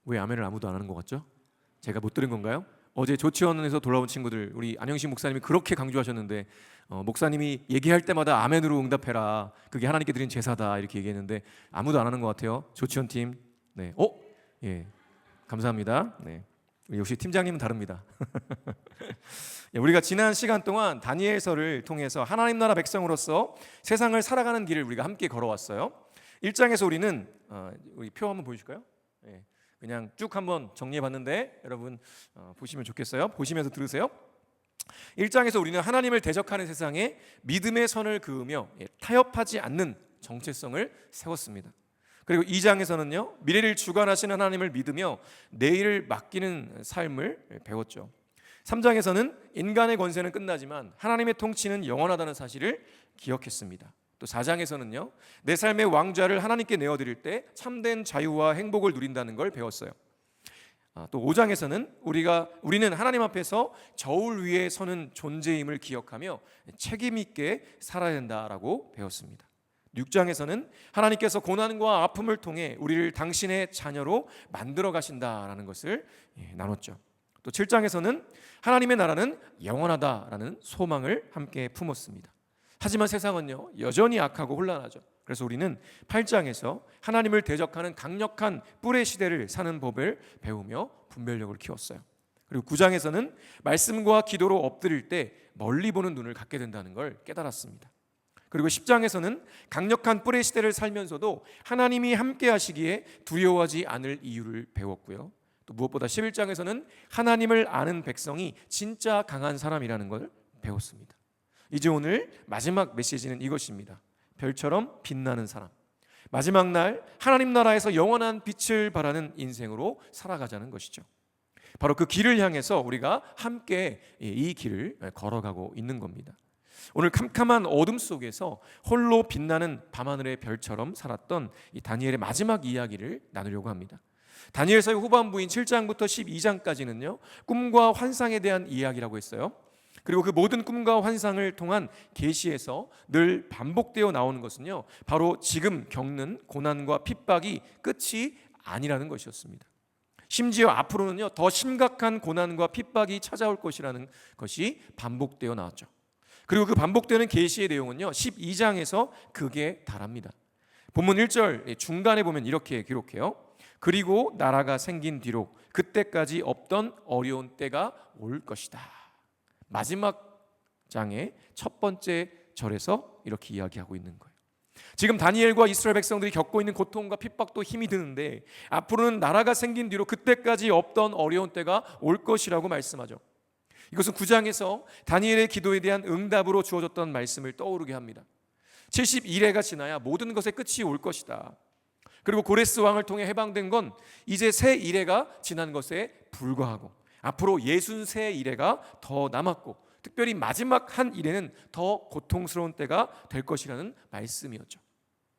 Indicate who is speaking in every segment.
Speaker 1: 왜 아멘을 아무도 안 하는 것 같죠? 제가 못 들은 건가요? 어제 조치원에서 돌아온 친구들, 우리 안영식 목사님이 그렇게 강조하셨는데 목사님이 얘기할 때마다 아멘으로 응답해라, 그게 하나님께 드린 제사다, 이렇게 얘기했는데 아무도 안 하는 것 같아요. 조치원 팀. 네. 예. 감사합니다. 네. 역시 팀장님은 다릅니다. 우리가 지난 시간 동안 다니엘서를 통해서 하나님 나라 백성으로서 세상을 살아가는 길을 우리가 함께 걸어왔어요. 1장에서 우리는 우리 표 한번 보여줄까요? 네. 그냥 쭉 한번 정리해봤는데 여러분 보시면 좋겠어요. 보시면서 들으세요. 1장에서 우리는 하나님을 대적하는 세상에 믿음의 선을 그으며 타협하지 않는 정체성을 세웠습니다. 그리고 2장에서는요, 미래를 주관하시는 하나님을 믿으며 내일을 맡기는 삶을 배웠죠. 3장에서는 인간의 권세는 끝나지만 하나님의 통치는 영원하다는 사실을 기억했습니다. 또 4장에서는요, 내 삶의 왕좌를 하나님께 내어드릴 때 참된 자유와 행복을 누린다는 걸 배웠어요. 또 5장에서는 우리는 하나님 앞에서 저울 위에 서는 존재임을 기억하며 책임 있게 살아야 된다라고 배웠습니다. 6장에서는 하나님께서 고난과 아픔을 통해 우리를 당신의 자녀로 만들어 가신다라는 것을 나눴죠. 또 7장에서는 하나님의 나라는 영원하다라는 소망을 함께 품었습니다. 하지만 세상은요, 여전히 악하고 혼란하죠. 그래서 우리는 8장에서 하나님을 대적하는 강력한 뿔의 시대를 사는 법을 배우며 분별력을 키웠어요. 그리고 9장에서는 말씀과 기도로 엎드릴 때 멀리 보는 눈을 갖게 된다는 걸 깨달았습니다. 그리고 10장에서는 강력한 뿔의 시대를 살면서도 하나님이 함께 하시기에 두려워하지 않을 이유를 배웠고요. 또 무엇보다 11장에서는 하나님을 아는 백성이 진짜 강한 사람이라는 걸 배웠습니다. 이제 오늘 마지막 메시지는 이것입니다. 별처럼 빛나는 사람. 마지막 날 하나님 나라에서 영원한 빛을 발하는 인생으로 살아가자는 것이죠. 바로 그 길을 향해서 우리가 함께 이 길을 걸어가고 있는 겁니다. 오늘 캄캄한 어둠 속에서 홀로 빛나는 밤하늘의 별처럼 살았던 이 다니엘의 마지막 이야기를 나누려고 합니다. 다니엘서의 후반부인 7장부터 12장까지는요, 꿈과 환상에 대한 이야기라고 했어요. 그리고 그 모든 꿈과 환상을 통한 계시에서 늘 반복되어 나오는 것은요, 바로 지금 겪는 고난과 핍박이 끝이 아니라는 것이었습니다. 심지어 앞으로는요, 더 심각한 고난과 핍박이 찾아올 것이라는 것이 반복되어 나왔죠. 그리고 그 반복되는 계시의 내용은요, 12장에서 극에 달합니다. 본문 1절 중간에 보면 이렇게 기록해요. 그리고 나라가 생긴 뒤로 그때까지 없던 어려운 때가 올 것이다. 마지막 장의 첫 번째 절에서 이렇게 이야기하고 있는 거예요. 지금 다니엘과 이스라엘 백성들이 겪고 있는 고통과 핍박도 힘이 드는데 앞으로는 나라가 생긴 뒤로 그때까지 없던 어려운 때가 올 것이라고 말씀하죠. 이것은 9장에서 다니엘의 기도에 대한 응답으로 주어졌던 말씀을 떠오르게 합니다. 71회가 지나야 모든 것의 끝이 올 것이다. 그리고 고레스 왕을 통해 해방된 건 이제 새 이래가 지난 것에 불과하고 앞으로 63이래가 더 남았고 특별히 마지막 한 이래는 더 고통스러운 때가 될 것이라는 말씀이었죠.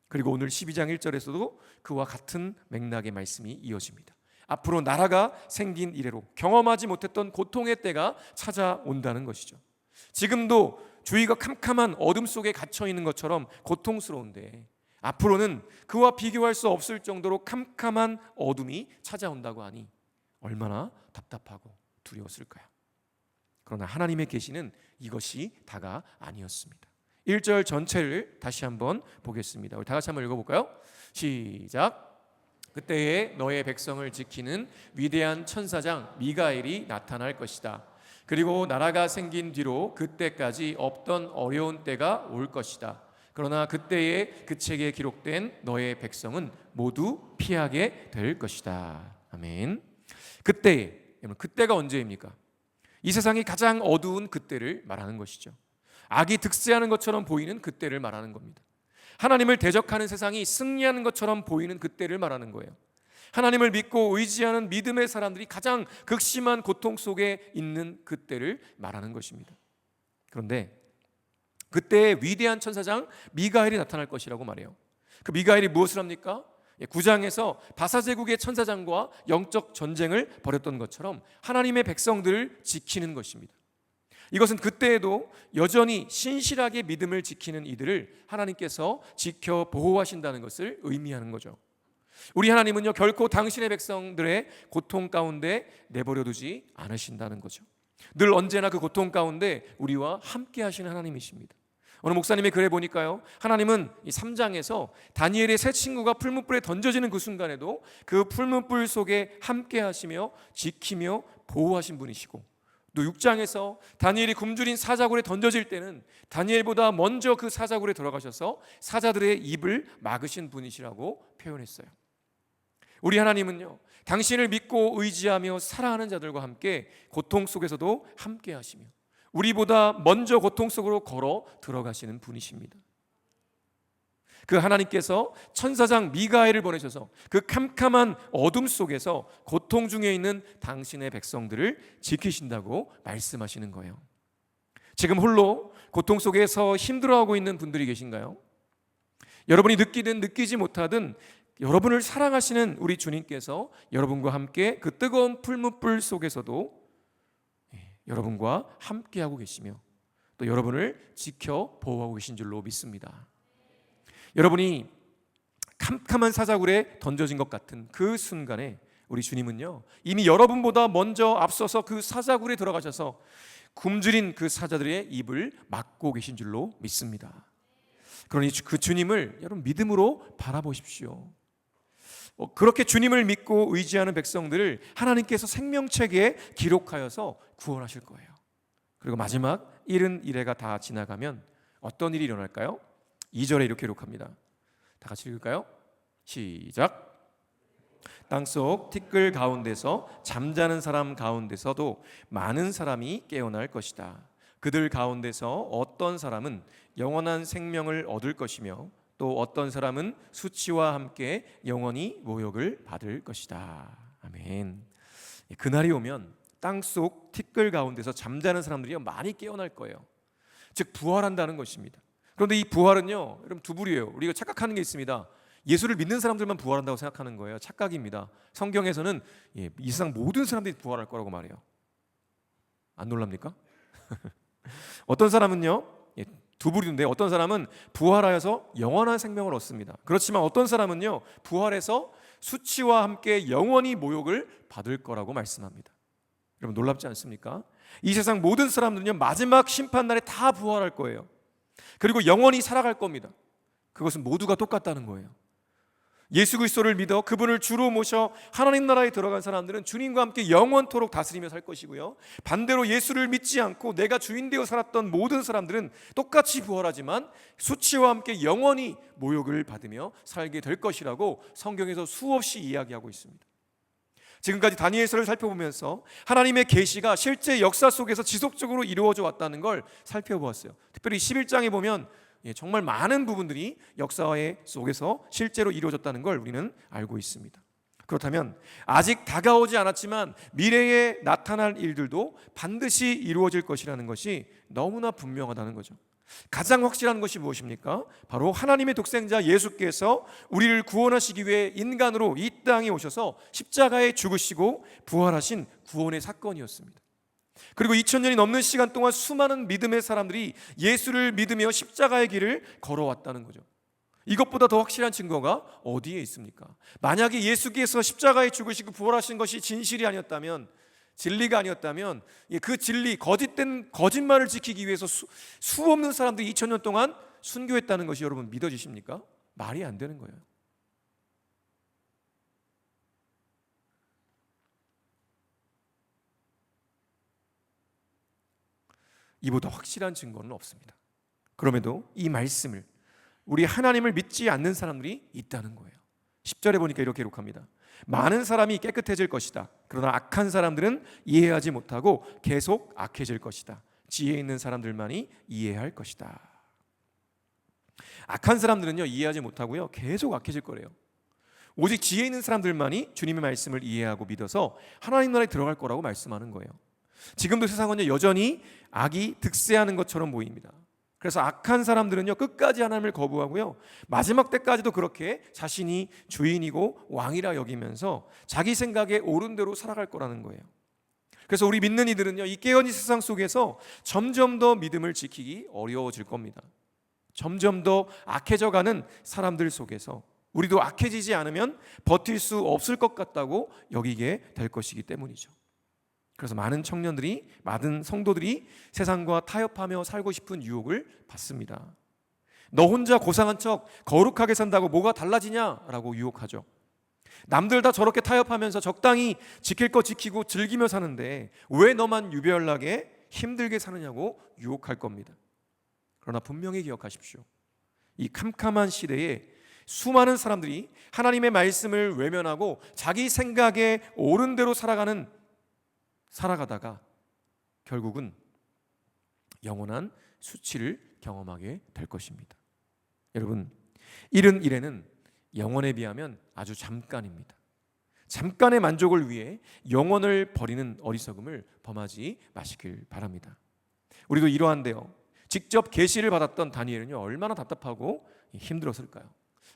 Speaker 1: 그리고 오늘 12장 1절에서도 그와 같은 맥락의 말씀이 이어집니다. 앞으로 나라가 생긴 이래로 경험하지 못했던 고통의 때가 찾아온다는 것이죠. 지금도 주위가 캄캄한 어둠 속에 갇혀 있는 것처럼 고통스러운데 앞으로는 그와 비교할 수 없을 정도로 캄캄한 어둠이 찾아온다고 하니 얼마나 답답하고 두려웠을까요? 그러나 하나님의 계시는 이것이 다가 아니었습니다. 1절 전체를 다시 한번 보겠습니다. 우리 다 같이 한번 읽어볼까요? 시작. 그때에 너의 백성을 지키는 위대한 천사장 미가엘이 나타날 것이다. 그리고 나라가 생긴 뒤로 그때까지 없던 어려운 때가 올 것이다. 그러나 그때에 그 책에 기록된 너의 백성은 모두 피하게 될 것이다. 아멘. 그때가 언제입니까? 이 세상이 가장 어두운 그때를 말하는 것이죠. 악이 득세하는 것처럼 보이는 그때를 말하는 겁니다. 하나님을 대적하는 세상이 승리하는 것처럼 보이는 그때를 말하는 거예요. 하나님을 믿고 의지하는 믿음의 사람들이 가장 극심한 고통 속에 있는 그때를 말하는 것입니다. 그런데 그때의 위대한 천사장 미가엘이 나타날 것이라고 말해요. 그 미가엘이 무엇을 합니까? 9장에서 바사제국의 천사장과 영적 전쟁을 벌였던 것처럼 하나님의 백성들을 지키는 것입니다. 이것은 그때에도 여전히 신실하게 믿음을 지키는 이들을 하나님께서 지켜 보호하신다는 것을 의미하는 거죠. 우리 하나님은요 결코 당신의 백성들의 고통 가운데 내버려 두지 않으신다는 거죠. 늘 언제나 그 고통 가운데 우리와 함께 하시는 하나님이십니다. 오늘 목사님의 글에 보니까요, 하나님은 이 3장에서 다니엘의 세 친구가 풀무불에 던져지는 그 순간에도 그 풀무불 속에 함께 하시며 지키며 보호하신 분이시고, 또 6장에서 다니엘이 굶주린 사자굴에 던져질 때는 다니엘보다 먼저 그 사자굴에 들어가셔서 사자들의 입을 막으신 분이시라고 표현했어요. 우리 하나님은요 당신을 믿고 의지하며 사랑하는 자들과 함께 고통 속에서도 함께 하시며 우리보다 먼저 고통 속으로 걸어 들어가시는 분이십니다. 그 하나님께서 천사장 미가엘을 보내셔서 그 캄캄한 어둠 속에서 고통 중에 있는 당신의 백성들을 지키신다고 말씀하시는 거예요. 지금 홀로 고통 속에서 힘들어하고 있는 분들이 계신가요? 여러분이 느끼든 느끼지 못하든 여러분을 사랑하시는 우리 주님께서 여러분과 함께 그 뜨거운 풀무불 속에서도 여러분과 함께하고 계시며 또 여러분을 지켜 보호하고 계신 줄로 믿습니다. 여러분이 캄캄한 사자굴에 던져진 것 같은 그 순간에 우리 주님은요 이미 여러분보다 먼저 앞서서 그 사자굴에 들어가셔서 굶주린 그 사자들의 입을 막고 계신 줄로 믿습니다. 그러니 그 주님을 여러분 믿음으로 바라보십시오. 그렇게 주님을 믿고 의지하는 백성들을 하나님께서 생명책에 기록하여서 구원하실 거예요. 그리고 마지막 71회가 다 지나가면 어떤 일이 일어날까요? 2절에 이렇게 기록합니다. 다 같이 읽을까요? 시작. 땅속 티끌 가운데서 잠자는 사람 가운데서도 많은 사람이 깨어날 것이다. 그들 가운데서 어떤 사람은 영원한 생명을 얻을 것이며 또 어떤 사람은 수치와 함께 영원히 모욕을 받을 것이다. 아멘. 그날이 오면 땅속 티끌 가운데서 잠자는 사람들이 많이 깨어날 거예요. 즉 부활한다는 것입니다. 그런데 이 부활은요 여러분 두 부류예요. 우리가 착각하는 게 있습니다. 예수를 믿는 사람들만 부활한다고 생각하는 거예요. 착각입니다. 성경에서는 이 세상 모든 사람들이 부활할 거라고 말해요. 안 놀랍니까? 어떤 사람은요 두 부류인데 어떤 사람은 부활하여서 영원한 생명을 얻습니다. 그렇지만 어떤 사람은요 부활해서 수치와 함께 영원히 모욕을 받을 거라고 말씀합니다. 여러분 놀랍지 않습니까? 이 세상 모든 사람들은요 마지막 심판날에 다 부활할 거예요. 그리고 영원히 살아갈 겁니다. 그것은 모두가 똑같다는 거예요. 예수 그리스도를 믿어 그분을 주로 모셔 하나님 나라에 들어간 사람들은 주님과 함께 영원토록 다스리며 살 것이고요, 반대로 예수를 믿지 않고 내가 주인 되어 살았던 모든 사람들은 똑같이 부활하지만 수치와 함께 영원히 모욕을 받으며 살게 될 것이라고 성경에서 수없이 이야기하고 있습니다. 지금까지 다니엘서를 살펴보면서 하나님의 계시가 실제 역사 속에서 지속적으로 이루어져 왔다는 걸 살펴보았어요. 특별히 11장에 보면 정말 많은 부분들이 역사의 속에서 실제로 이루어졌다는 걸 우리는 알고 있습니다. 그렇다면 아직 다가오지 않았지만 미래에 나타날 일들도 반드시 이루어질 것이라는 것이 너무나 분명하다는 거죠. 가장 확실한 것이 무엇입니까? 바로 하나님의 독생자 예수께서 우리를 구원하시기 위해 인간으로 이 땅에 오셔서 십자가에 죽으시고 부활하신 구원의 사건이었습니다. 그리고 2000년이 넘는 시간 동안 수많은 믿음의 사람들이 예수를 믿으며 십자가의 길을 걸어왔다는 거죠. 이것보다 더 확실한 증거가 어디에 있습니까? 만약에 예수께서 십자가에 죽으시고 부활하신 것이 진실이 아니었다면, 진리가 아니었다면 그 진리, 거짓된 거짓말을 지키기 위해서 수없는 사람들이 2000년 동안 순교했다는 것이 여러분 믿어지십니까? 말이 안 되는 거예요. 이보다 확실한 증거는 없습니다. 그럼에도 이 말씀을 우리 하나님을 믿지 않는 사람들이 있다는 거예요. 10절에 보니까 이렇게 기록합니다. 많은 사람이 깨끗해질 것이다. 그러나 악한 사람들은 이해하지 못하고 계속 악해질 것이다. 지혜 있는 사람들만이 이해할 것이다. 악한 사람들은요 이해하지 못하고요 계속 악해질 거래요. 오직 지혜 있는 사람들만이 주님의 말씀을 이해하고 믿어서 하나님 나라에 들어갈 거라고 말씀하는 거예요. 지금도 세상은 여전히 악이 득세하는 것처럼 보입니다. 그래서 악한 사람들은요 끝까지 하나님을 거부하고요 마지막 때까지도 그렇게 자신이 주인이고 왕이라 여기면서 자기 생각에 옳은 대로 살아갈 거라는 거예요. 그래서 우리 믿는 이들은요 이 깨어진 세상 속에서 점점 더 믿음을 지키기 어려워질 겁니다. 점점 더 악해져가는 사람들 속에서 우리도 악해지지 않으면 버틸 수 없을 것 같다고 여기게 될 것이기 때문이죠. 그래서 많은 청년들이, 많은 성도들이 세상과 타협하며 살고 싶은 유혹을 받습니다. 너 혼자 고상한 척 거룩하게 산다고 뭐가 달라지냐라고 유혹하죠. 남들 다 저렇게 타협하면서 적당히 지킬 거 지키고 즐기며 사는데 왜 너만 유별나게 힘들게 사느냐고 유혹할 겁니다. 그러나 분명히 기억하십시오. 이 캄캄한 시대에 수많은 사람들이 하나님의 말씀을 외면하고 자기 생각에 옳은 대로 살아가다가 결국은 영원한 수치를 경험하게 될 것입니다. 여러분, 이른 일에는 영원에 비하면 아주 잠깐입니다. 잠깐의 만족을 위해 영혼을 버리는 어리석음을 범하지 마시길 바랍니다. 우리도 이러한데요, 직접 계시를 받았던 다니엘은요 얼마나 답답하고 힘들었을까요?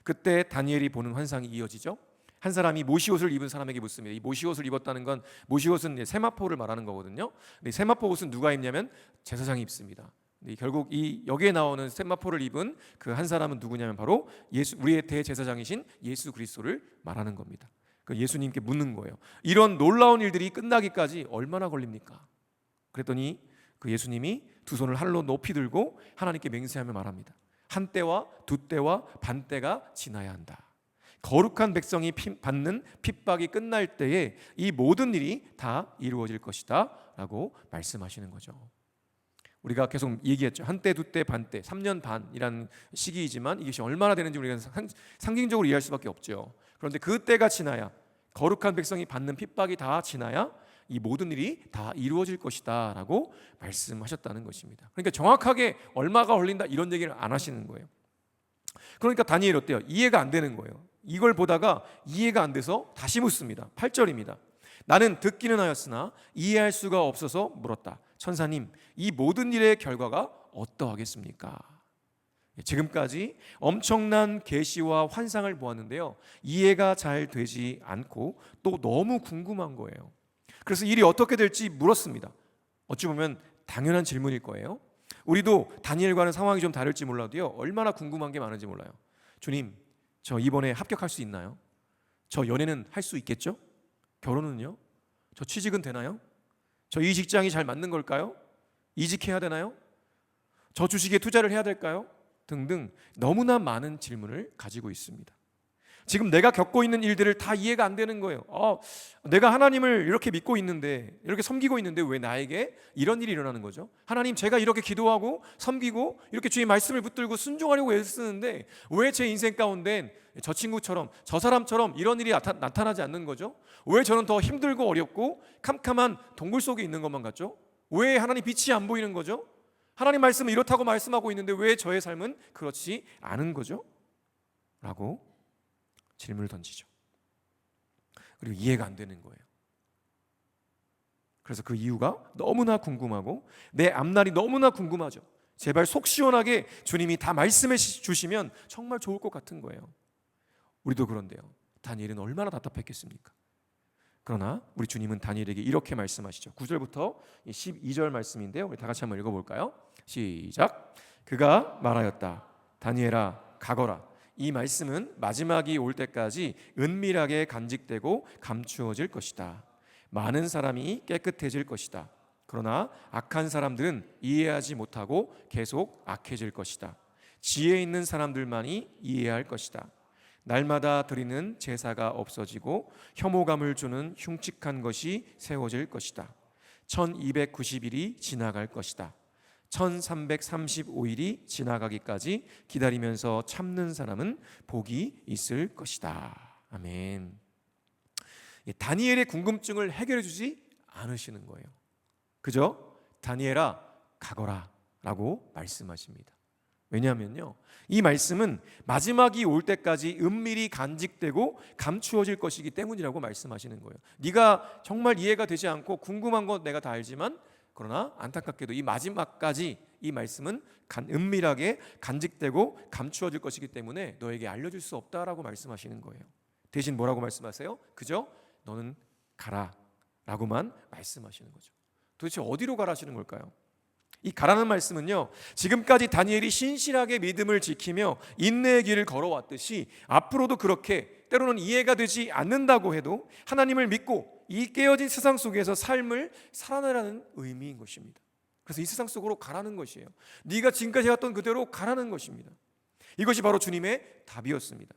Speaker 1: 그때 다니엘이 보는 환상이 이어지죠. 한 사람이 모시옷을 입은 사람에게 묻습니다. 이 모시옷을 입었다는 건, 모시옷은 세마포를 말하는 거거든요. 근데 세마포 옷은 누가 입냐면 제사장이 입습니다. 결국 이 여기에 나오는 세마포를 입은 그 한 사람은 누구냐면 바로 우리의 대제사장이신 예수 그리스도를 말하는 겁니다. 그 예수님께 묻는 거예요. 이런 놀라운 일들이 끝나기까지 얼마나 걸립니까? 그랬더니 그 예수님이 두 손을 하늘로 높이 들고 하나님께 맹세하며 말합니다. 한 때와 두 때와 반 때가 지나야 한다. 거룩한 백성이 받는 핍박이 끝날 때에 이 모든 일이 다 이루어질 것이다 라고 말씀하시는 거죠. 우리가 계속 얘기했죠. 한때, 두때, 반때, 3년 반이라는 시기이지만 이것이 얼마나 되는지 우리가 상징적으로 이해할 수밖에 없죠. 그런데 그 때가 지나야, 거룩한 백성이 받는 핍박이 다 지나야 이 모든 일이 다 이루어질 것이다 라고 말씀하셨다는 것입니다. 그러니까 정확하게 얼마가 걸린다 이런 얘기를 안 하시는 거예요. 그러니까 다니엘 어때요? 이해가 안 되는 거예요. 이걸 보다가 이해가 안 돼서 다시 묻습니다. 8절입니다. 나는 듣기는 하였으나 이해할 수가 없어서 물었다. 천사님, 이 모든 일의 결과가 어떠하겠습니까? 지금까지 엄청난 계시와 환상을 보았는데요, 이해가 잘 되지 않고 또 너무 궁금한 거예요. 그래서 일이 어떻게 될지 물었습니다. 어찌 보면 당연한 질문일 거예요. 우리도 다니엘과는 상황이 좀 다를지 몰라도요, 얼마나 궁금한 게 많은지 몰라요. 주님, 저 이번에 합격할 수 있나요? 저 연애는 할 수 있겠죠? 결혼은요? 저 취직은 되나요? 저 이 직장이 잘 맞는 걸까요? 이직해야 되나요? 저 주식에 투자를 해야 될까요? 등등 너무나 많은 질문을 가지고 있습니다. 지금 내가 겪고 있는 일들을 다 이해가 안 되는 거예요. 내가 하나님을 이렇게 믿고 있는데, 이렇게 섬기고 있는데 왜 나에게 이런 일이 일어나는 거죠? 하나님, 제가 이렇게 기도하고 섬기고 이렇게 주의 말씀을 붙들고 순종하려고 애쓰는데 왜 제 인생 가운데 저 친구처럼, 저 사람처럼 이런 일이 나타나지 않는 거죠? 왜 저는 더 힘들고 어렵고 캄캄한 동굴 속에 있는 것만 같죠? 왜 하나님 빛이 안 보이는 거죠? 하나님 말씀은 이렇다고 말씀하고 있는데 왜 저의 삶은 그렇지 않은 거죠? 라고 질문을 던지죠. 그리고 이해가 안 되는 거예요. 그래서 그 이유가 너무나 궁금하고 내 앞날이 너무나 궁금하죠. 제발 속 시원하게 주님이 다 말씀해 주시면 정말 좋을 것 같은 거예요. 우리도 그런데요, 다니엘은 얼마나 답답했겠습니까? 그러나 우리 주님은 다니엘에게 이렇게 말씀하시죠. 9절부터 12절 말씀인데요, 우리 다 같이 한번 읽어볼까요? 시작. 그가 말하였다. 다니엘아, 가거라. 이 말씀은 마지막이 올 때까지 은밀하게 간직되고 감추어질 것이다. 많은 사람이 깨끗해질 것이다. 그러나 악한 사람들은 이해하지 못하고 계속 악해질 것이다. 지혜 있는 사람들만이 이해할 것이다. 날마다 드리는 제사가 없어지고 혐오감을 주는 흉측한 것이 세워질 것이다. 1290일이 지나갈 것이다. 1335일이 지나가기까지 기다리면서 참는 사람은 복이 있을 것이다. 아멘. 다니엘의 궁금증을 해결해 주지 않으시는 거예요. 그죠? 다니엘아, 가거라 라고 말씀하십니다. 왜냐하면요, 이 말씀은 마지막이 올 때까지 은밀히 간직되고 감추어질 것이기 때문이라고 말씀하시는 거예요. 네가 정말 이해가 되지 않고 궁금한 건 내가 다 알지만, 그러나 안타깝게도 이 마지막까지 이 말씀은 은밀하게 간직되고 감추어질 것이기 때문에 너에게 알려줄 수 없다라고 말씀하시는 거예요. 대신 뭐라고 말씀하세요? 그죠? 너는 가라 라고만 말씀하시는 거죠. 도대체 어디로 가라시는 걸까요? 이 가라는 말씀은요, 지금까지 다니엘이 신실하게 믿음을 지키며 인내의 길을 걸어왔듯이 앞으로도 그렇게 때로는 이해가 되지 않는다고 해도 하나님을 믿고 이 깨어진 세상 속에서 삶을 살아내라는 의미인 것입니다. 그래서 이 세상 속으로 가라는 것이에요. 네가 지금까지 해왔던 그대로 가라는 것입니다. 이것이 바로 주님의 답이었습니다.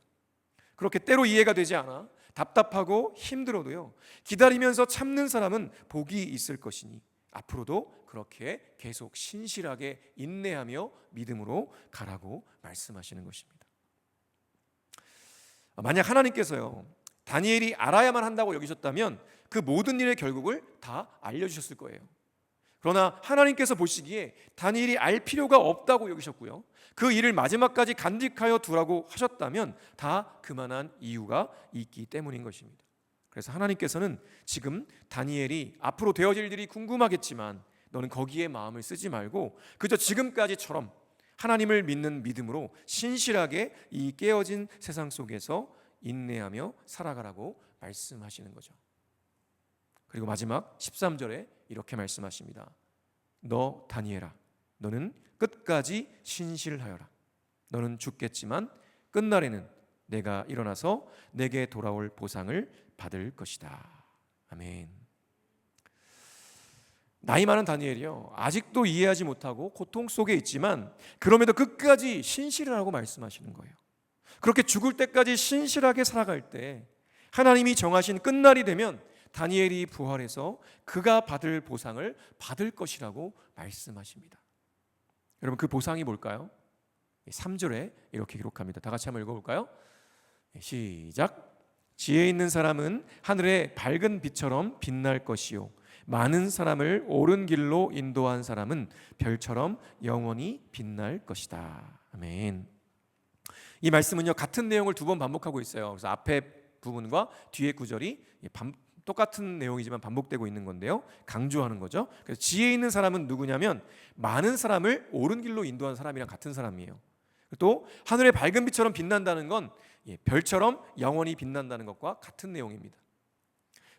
Speaker 1: 그렇게 때로 이해가 되지 않아 답답하고 힘들어도요, 기다리면서 참는 사람은 복이 있을 것이니 앞으로도 그렇게 계속 신실하게 인내하며 믿음으로 가라고 말씀하시는 것입니다. 만약 하나님께서요, 다니엘이 알아야만 한다고 여기셨다면 그 모든 일의 결국을 다 알려주셨을 거예요. 그러나 하나님께서 보시기에 다니엘이 알 필요가 없다고 여기셨고요, 그 일을 마지막까지 간직하여 두라고 하셨다면 다 그만한 이유가 있기 때문인 것입니다. 그래서 하나님께서는 지금 다니엘이 앞으로 되어질 일이 궁금하겠지만 너는 거기에 마음을 쓰지 말고 그저 지금까지처럼 하나님을 믿는 믿음으로 신실하게 이 깨어진 세상 속에서 인내하며 살아가라고 말씀하시는 거죠. 그리고 마지막 13절에 이렇게 말씀하십니다. 너 다니엘아, 너는 끝까지 신실하여라. 너는 죽겠지만 끝날에는 내가 일어나서 내게 돌아올 보상을 받을 것이다. 아멘. 나이 많은 다니엘이요, 아직도 이해하지 못하고 고통 속에 있지만 그럼에도 끝까지 신실하라고 말씀하시는 거예요. 그렇게 죽을 때까지 신실하게 살아갈 때 하나님이 정하신 끝날이 되면 다니엘이 부활해서 그가 받을 보상을 받을 것이라고 말씀하십니다. 여러분, 그 보상이 뭘까요? 3절에 이렇게 기록합니다. 다 같이 한번 읽어볼까요? 시작. 지혜 있는 사람은 하늘의 밝은 빛처럼 빛날 것이요, 많은 사람을 옳은 길로 인도한 사람은 별처럼 영원히 빛날 것이다. 아멘. 이 말씀은요, 같은 내용을 두 번 반복하고 있어요. 그래서 앞에 부분과 뒤에 구절이 똑같은 내용이지만 반복되고 있는 건데요, 강조하는 거죠. 그래서 지혜 있는 사람은 누구냐면 많은 사람을 옳은 길로 인도한 사람이랑 같은 사람이에요. 또 하늘의 밝은 빛처럼 빛난다는 건 별처럼 영원히 빛난다는 것과 같은 내용입니다.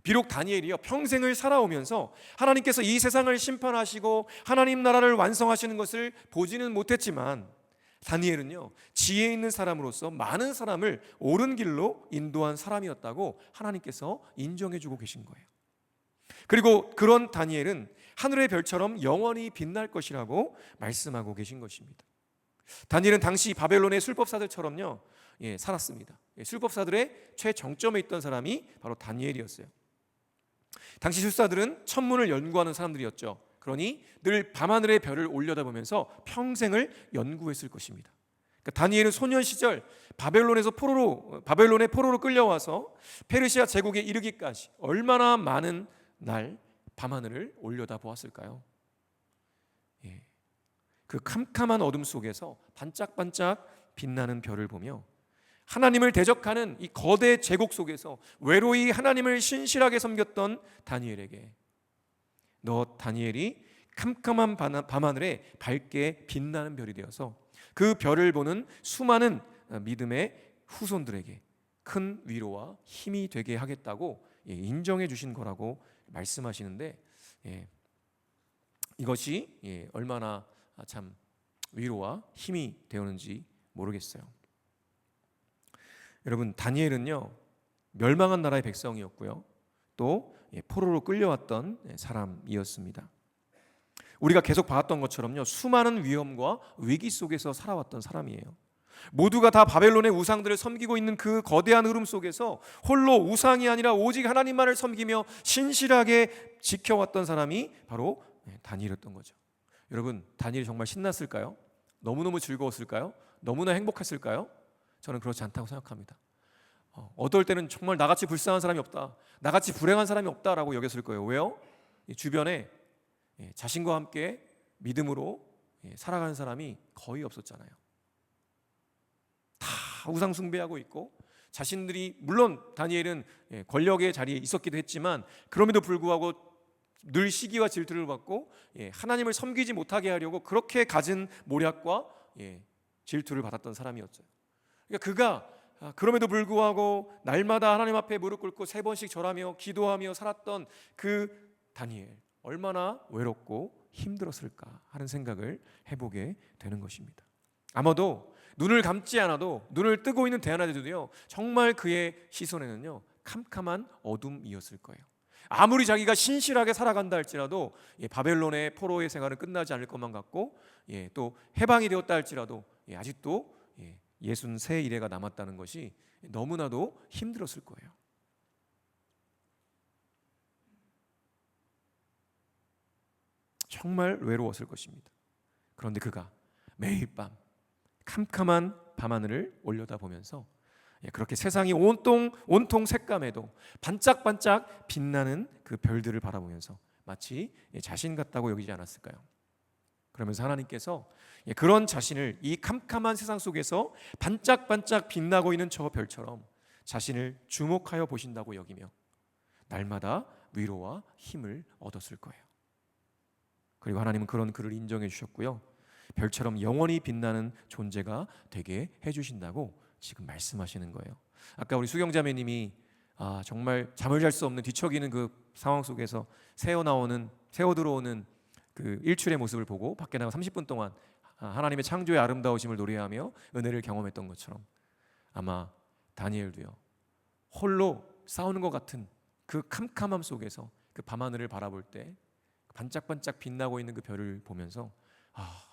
Speaker 1: 비록 다니엘이요, 평생을 살아오면서 하나님께서 이 세상을 심판하시고 하나님 나라를 완성하시는 것을 보지는 못했지만 다니엘은요, 지혜 있는 사람으로서 많은 사람을 옳은 길로 인도한 사람이었다고 하나님께서 인정해주고 계신 거예요. 그리고 그런 다니엘은 하늘의 별처럼 영원히 빛날 것이라고 말씀하고 계신 것입니다. 다니엘은 당시 바벨론의 술법사들처럼요, 살았습니다. 술법사들의 최정점에 있던 사람이 바로 다니엘이었어요. 당시 술사들은 천문을 연구하는 사람들이었죠. 그러니 늘 밤하늘의 별을 올려다보면서 평생을 연구했을 것입니다. 그러니까 다니엘은 소년 시절 바벨론의 포로로 끌려와서 페르시아 제국에 이르기까지 얼마나 많은 날 밤하늘을 올려다보았을까요? 그 캄캄한 어둠 속에서 반짝반짝 빛나는 별을 보며 하나님을 대적하는 이 거대 제국 속에서 외로이 하나님을 신실하게 섬겼던 다니엘에게 너 다니엘이 캄캄한 밤하늘에 밝게 빛나는 별이 되어서 그 별을 보는 수많은 믿음의 후손들에게 큰 위로와 힘이 되게 하겠다고 인정해 주신 거라고 말씀하시는데, 이것이 얼마나 참 위로와 힘이 되었는지 모르겠어요. 여러분, 다니엘은요, 멸망한 나라의 백성이었고요, 또 포로로 끌려왔던 사람이었습니다. 우리가 계속 봐왔던 것처럼요, 수많은 위험과 위기 속에서 살아왔던 사람이에요. 모두가 다 바벨론의 우상들을 섬기고 있는 그 거대한 흐름 속에서 홀로 우상이 아니라 오직 하나님만을 섬기며 신실하게 지켜왔던 사람이 바로 다니엘이었던 거죠. 여러분, 다니엘이 정말 신났을까요? 너무너무 즐거웠을까요? 너무나 행복했을까요? 저는 그렇지 않다고 생각합니다. 어떨 때는 정말 나같이 불쌍한 사람이 없다, 나같이 불행한 사람이 없다라고 여겼을 거예요. 왜요? 주변에 자신과 함께 믿음으로 살아가는 사람이 거의 없었잖아요. 다 우상 숭배하고 있고, 자신들이 물론 다니엘은 권력의 자리에 있었기도 했지만 그럼에도 불구하고 늘 시기와 질투를 받고 하나님을 섬기지 못하게 하려고 그렇게 갖은 모략과 질투를 받았던 사람이었죠. 그러니까 그가 그럼에도 불구하고 날마다 하나님 앞에 무릎 꿇고 3번씩 절하며 기도하며 살았던 그 다니엘, 얼마나 외롭고 힘들었을까 하는 생각을 해보게 되는 것입니다. 아마도 눈을 감지 않아도 눈을 뜨고 있는 대하나데도요 정말 그의 시선에는요 캄캄한 어둠이었을 거예요. 아무리 자기가 신실하게 살아간다 할지라도 바벨론의 포로의 생활은 끝나지 않을 것만 같고 또 해방이 되었다 할지라도 아직도 63일에가 남았다는 것이 너무나도 힘들었을 거예요. 정말 외로웠을 것입니다. 그런데 그가 매일 밤 캄캄한 밤하늘을 올려다보면서 그렇게 세상이 온통 색감해도 반짝반짝 빛나는 그 별들을 바라보면서 마치 자신 같다고 여기지 않았을까요? 그러면서 하나님께서 그런 자신을 이 캄캄한 세상 속에서 반짝반짝 빛나고 있는 저 별처럼 자신을 주목하여 보신다고 여기며 날마다 위로와 힘을 얻었을 거예요. 그리고 하나님은 그런 그를 인정해 주셨고요, 별처럼 영원히 빛나는 존재가 되게 해주신다고 지금 말씀하시는 거예요. 아까 우리 수경자매님이 정말 잠을 잘 수 없는 뒤척이는 그 상황 속에서 새어 들어오는 그 일출의 모습을 보고 밖에 나가 30분 동안 하나님의 창조의 아름다우심을 노래하며 은혜를 경험했던 것처럼 아마 다니엘도요 홀로 싸우는 것 같은 그 캄캄함 속에서 그 밤하늘을 바라볼 때 반짝반짝 빛나고 있는 그 별을 보면서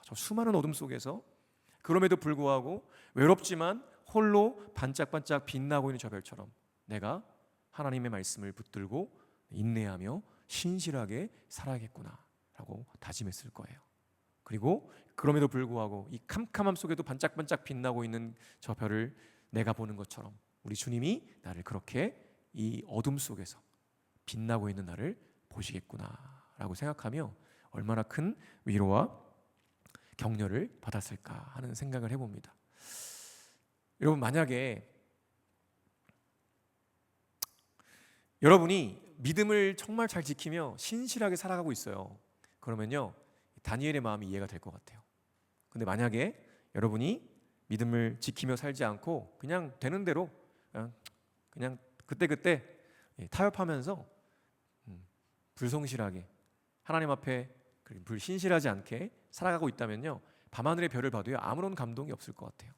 Speaker 1: 저 수많은 어둠 속에서 그럼에도 불구하고 외롭지만 홀로 반짝반짝 빛나고 있는 저 별처럼 내가 하나님의 말씀을 붙들고 인내하며 신실하게 살아야겠구나 라고 다짐했을 거예요. 그리고 그럼에도 불구하고 이 캄캄함 속에도 반짝반짝 빛나고 있는 저 별을 내가 보는 것처럼 우리 주님이 나를 그렇게 이 어둠 속에서 빛나고 있는 나를 보시겠구나 라고 생각하며 얼마나 큰 위로와 격려를 받았을까 하는 생각을 해봅니다. 여러분, 만약에 여러분이 믿음을 정말 잘 지키며 신실하게 살아가고 있어요. 그러면요 다니엘의 마음이 이해가 될 것 같아요. 근데 만약에 여러분이 믿음을 지키며 살지 않고 그냥 되는 대로 그냥 그때그때 타협하면서 불성실하게 하나님 앞에 불신실하지 않게 살아가고 있다면요 밤하늘의 별을 봐도요 아무런 감동이 없을 것 같아요.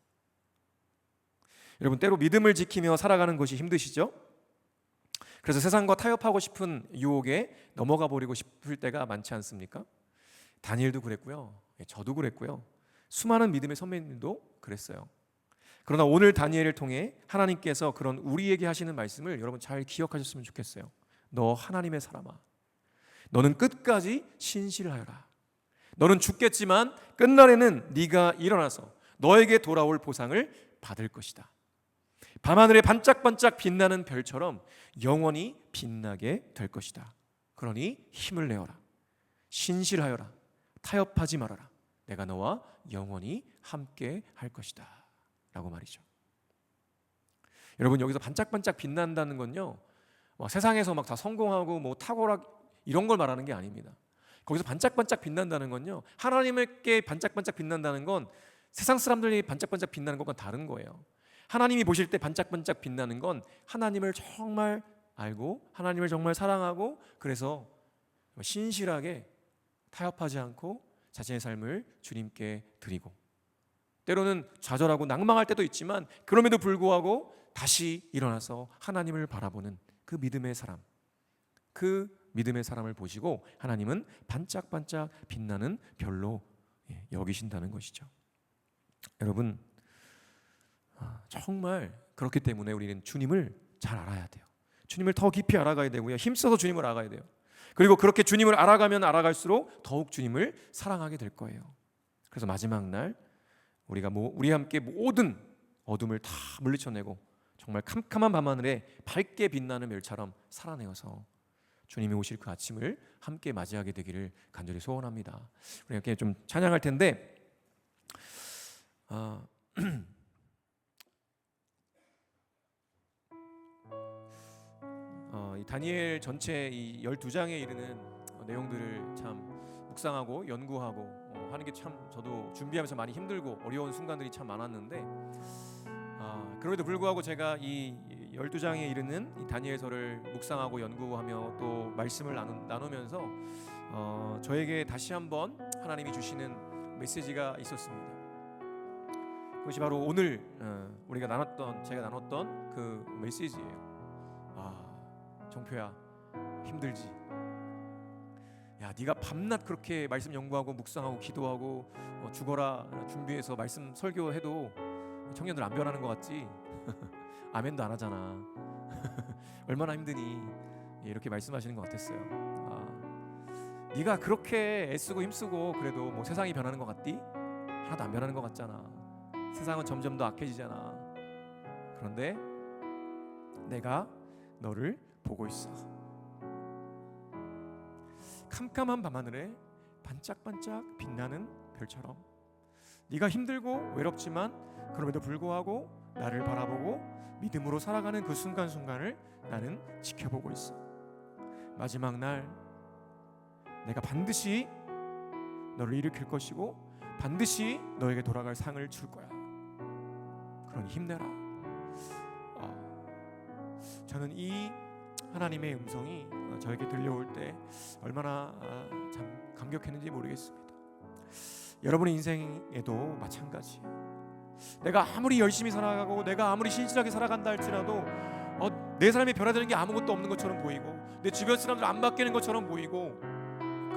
Speaker 1: 여러분, 때로 믿음을 지키며 살아가는 것이 힘드시죠? 그래서 세상과 타협하고 싶은 유혹에 넘어가 버리고 싶을 때가 많지 않습니까? 다니엘도 그랬고요, 저도 그랬고요, 수많은 믿음의 선배님도 그랬어요. 그러나 오늘 다니엘을 통해 하나님께서 그런 우리에게 하시는 말씀을 여러분 잘 기억하셨으면 좋겠어요. 너 하나님의 사람아, 너는 끝까지 신실하여라. 너는 죽겠지만 끝날에는 네가 일어나서 너에게 돌아올 보상을 받을 것이다. 밤하늘에 반짝반짝 빛나는 별처럼 영원히 빛나게 될 것이다. 그러니 힘을 내어라. 신실하여라. 타협하지 말아라. 내가 너와 영원히 함께 할 것이다 라고 말이죠. 여러분, 여기서 반짝반짝 빛난다는 건요 세상에서 막 다 성공하고 뭐 탁월하고 이런 걸 말하는 게 아닙니다. 거기서 반짝반짝 빛난다는 건요 하나님께 반짝반짝 빛난다는 건 세상 사람들이 반짝반짝 빛나는 것과 다른 거예요. 하나님이 보실 때 반짝반짝 빛나는 건 하나님을 정말 알고 하나님을 정말 사랑하고 그래서 신실하게 타협하지 않고 자신의 삶을 주님께 드리고 때로는 좌절하고 낭망할 때도 있지만 그럼에도 불구하고 다시 일어나서 하나님을 바라보는 그 믿음의 사람, 그 믿음의 사람을 보시고 하나님은 반짝반짝 빛나는 별로 여기신다는 것이죠. 여러분, 정말 그렇기 때문에 우리는 주님을 잘 알아야 돼요. 주님을 더 깊이 알아가야 되고요, 힘써서 주님을 알아가야 돼요. 그리고 그렇게 주님을 알아가면 알아갈수록 더욱 주님을 사랑하게 될 거예요. 그래서 마지막 날 우리 함께 모든 어둠을 다 물리쳐내고 정말 캄캄한 밤하늘에 밝게 빛나는 별처럼 살아내어서 주님이 오실 그 아침을 함께 맞이하게 되기를 간절히 소원합니다. 우리 함께 좀 찬양할 텐데 이 다니엘 전체 이 12장에 이르는 내용들을 참 묵상하고 연구하고 하는 게 참 저도 준비하면서 많이 힘들고 어려운 순간들이 참 많았는데 그럼에도 불구하고 제가 이 12장에 이르는 이 다니엘서를 묵상하고 연구하며 또 말씀을 나누면서 저에게 다시 한번 하나님이 주시는 메시지가 있었습니다. 그것이 바로 오늘 제가 나눴던 그 메시지예요. 정표야, 힘들지? 야, 네가 밤낮 그렇게 말씀 연구하고 묵상하고 기도하고 죽어라 준비해서 말씀 설교해도 청년들 안 변하는 것 같지? 아멘도 안 하잖아. 얼마나 힘드니? 이렇게 말씀하시는 것 같았어요. 네가 그렇게 애쓰고 힘쓰고 그래도 뭐 세상이 변하는 것 같디? 하나도 안 변하는 것 같잖아. 세상은 점점 더 악해지잖아. 그런데 내가 너를 보고 있어. 캄캄한 밤하늘에 반짝반짝 빛나는 별처럼 네가 힘들고 외롭지만 그럼에도 불구하고 나를 바라보고 믿음으로 살아가는 그 순간순간을 나는 지켜보고 있어. 마지막 날 내가 반드시 너를 일으킬 것이고 반드시 너에게 돌아갈 상을 줄 거야. 그러니 힘내라. 저는 이 하나님의 음성이 저에게 들려올 때 얼마나 참 감격했는지 모르겠습니다. 여러분의 인생에도 마찬가지예요. 내가 아무리 열심히 살아가고 내가 아무리 신실하게 살아간다 할지라도 내 삶에 변화되는 게 아무것도 없는 것처럼 보이고 내 주변 사람들 안 바뀌는 것처럼 보이고,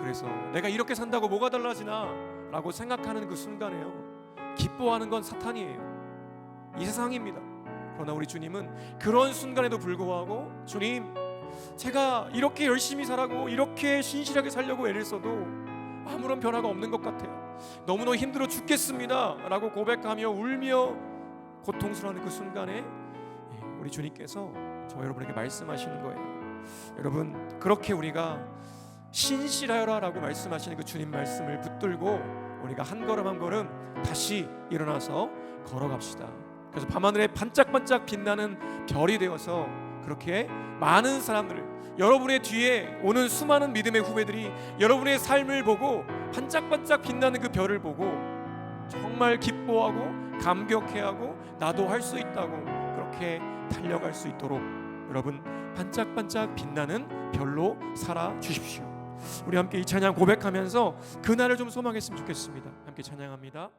Speaker 1: 그래서 내가 이렇게 산다고 뭐가 달라지나 라고 생각하는 그 순간에요, 기뻐하는 건 사탄이에요. 이 세상입니다. 그러나 우리 주님은 그런 순간에도 불구하고 주님, 제가 이렇게 열심히 살아고 이렇게 신실하게 살려고 애를 써도 아무런 변화가 없는 것 같아요. 너무너무 힘들어 죽겠습니다 라고 고백하며 울며 고통스러워하는 그 순간에 우리 주님께서 저 여러분에게 말씀하시는 거예요. 여러분, 그렇게 우리가 신실하여라 라고 말씀하시는 그 주님 말씀을 붙들고 우리가 한 걸음 한 걸음 다시 일어나서 걸어갑시다. 그래서 밤하늘에 반짝반짝 빛나는 별이 되어서 그렇게 많은 사람들을, 여러분의 뒤에 오는 수많은 믿음의 후배들이 여러분의 삶을 보고 반짝반짝 빛나는 그 별을 보고 정말 기뻐하고 감격해하고 나도 할 수 있다고 그렇게 달려갈 수 있도록 여러분 반짝반짝 빛나는 별로 살아 주십시오. 우리 함께 이 찬양 고백하면서 그날을 좀 소망했으면 좋겠습니다. 함께 찬양합니다.